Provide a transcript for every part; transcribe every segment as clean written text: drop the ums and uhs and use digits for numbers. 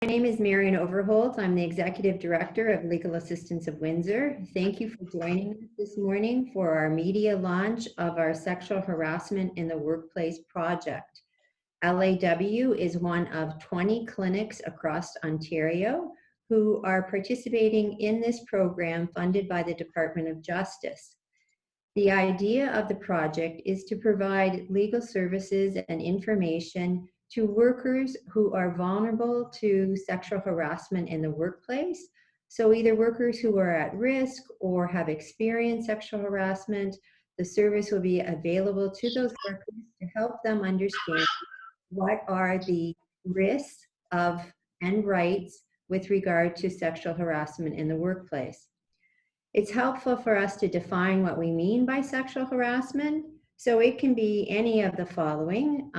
My name is Marion Overholt. I'm the Executive Director of Legal Assistance of Windsor. Thank you for joining us this morning for our media launch of our Sexual Harassment in the Workplace project. LAW is one of 20 clinics across Ontario who are participating in this program funded by the Department of Justice. The idea of the project is to provide legal services and information to workers who are vulnerable to sexual harassment in the workplace. So either workers who are at risk or have experienced sexual harassment, the service will be available to those workers to help them understand what are the risks of and rights with regard to sexual harassment in the workplace. It's helpful for us to define what we mean by sexual harassment. So it can be any of the following: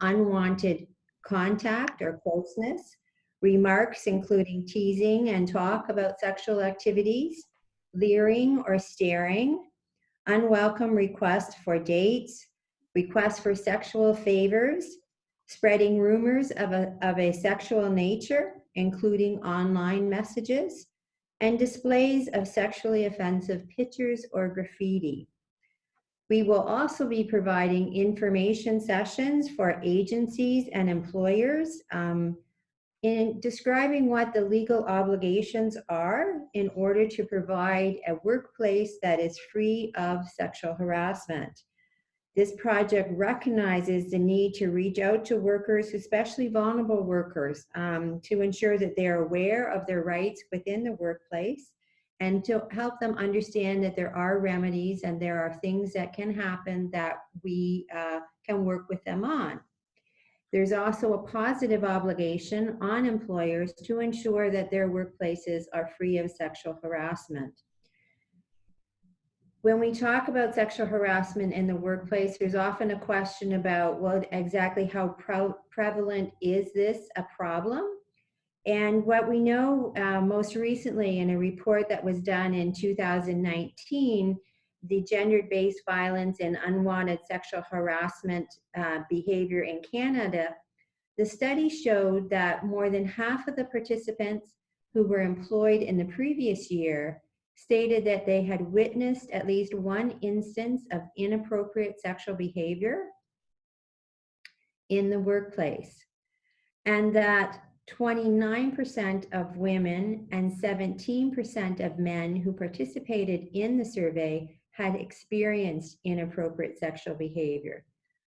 unwanted contact or closeness, remarks including teasing and talk about sexual activities, leering or staring, unwelcome requests for dates, requests for sexual favors, spreading rumors of a sexual nature, including online messages, and displays of sexually offensive pictures or graffiti. We will also be providing information sessions for agencies and employers in describing what the legal obligations are in order to provide a workplace that is free of sexual harassment. This project recognizes the need to reach out to workers, especially vulnerable workers, to ensure that they are aware of their rights within the workplace and to help them understand that there are remedies and there are things that can happen that we can work with them on. There's also a positive obligation on employers to ensure that their workplaces are free of sexual harassment. When we talk about sexual harassment in the workplace, there's often a question about, well, exactly how prevalent is this a problem? And what we know most recently in a report that was done in 2019, the gender-based violence and unwanted sexual harassment behavior in Canada, the study showed that more than half of the participants who were employed in the previous year stated that they had witnessed at least one instance of inappropriate sexual behavior in the workplace, and that 29% of women and 17% of men who participated in the survey had experienced inappropriate sexual behavior.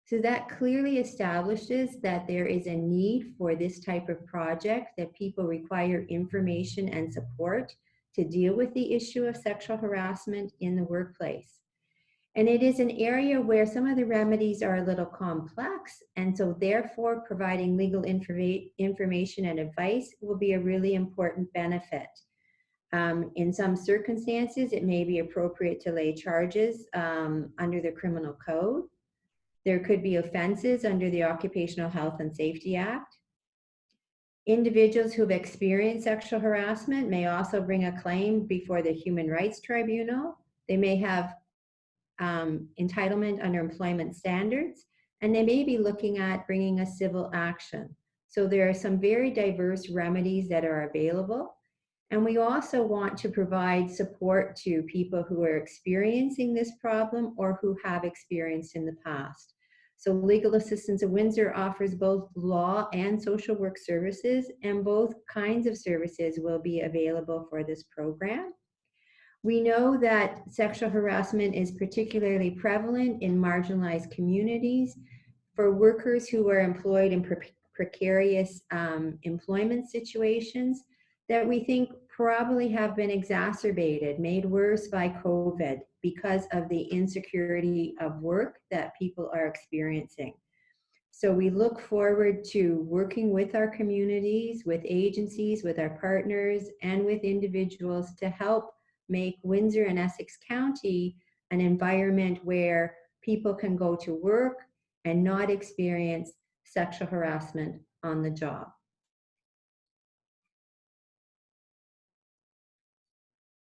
So that clearly establishes that there is a need for this type of project, that people require information and support to deal with the issue of sexual harassment in the workplace. And it is an area where some of the remedies are a little complex, and so therefore providing legal information and advice will be a really important benefit. In some circumstances, it may be appropriate to lay charges under the criminal code. There could be offenses under the Occupational Health and Safety Act. Individuals who have experienced sexual harassment may also bring a claim before the Human Rights Tribunal. They may have entitlement under employment standards, and they may be looking at bringing a civil action. So there are some very diverse remedies that are available. And we also want to provide support to people who are experiencing this problem or who have experienced in the past. So Legal Assistance of Windsor offers both law and social work services, and both kinds of services will be available for this program. We know that sexual harassment is particularly prevalent in marginalized communities for workers who are employed in precarious employment situations that we think probably have been exacerbated, made worse by COVID because of the insecurity of work that people are experiencing. So we look forward to working with our communities, with agencies, with our partners, and with individuals to help make Windsor and Essex County an environment where people can go to work and not experience sexual harassment on the job.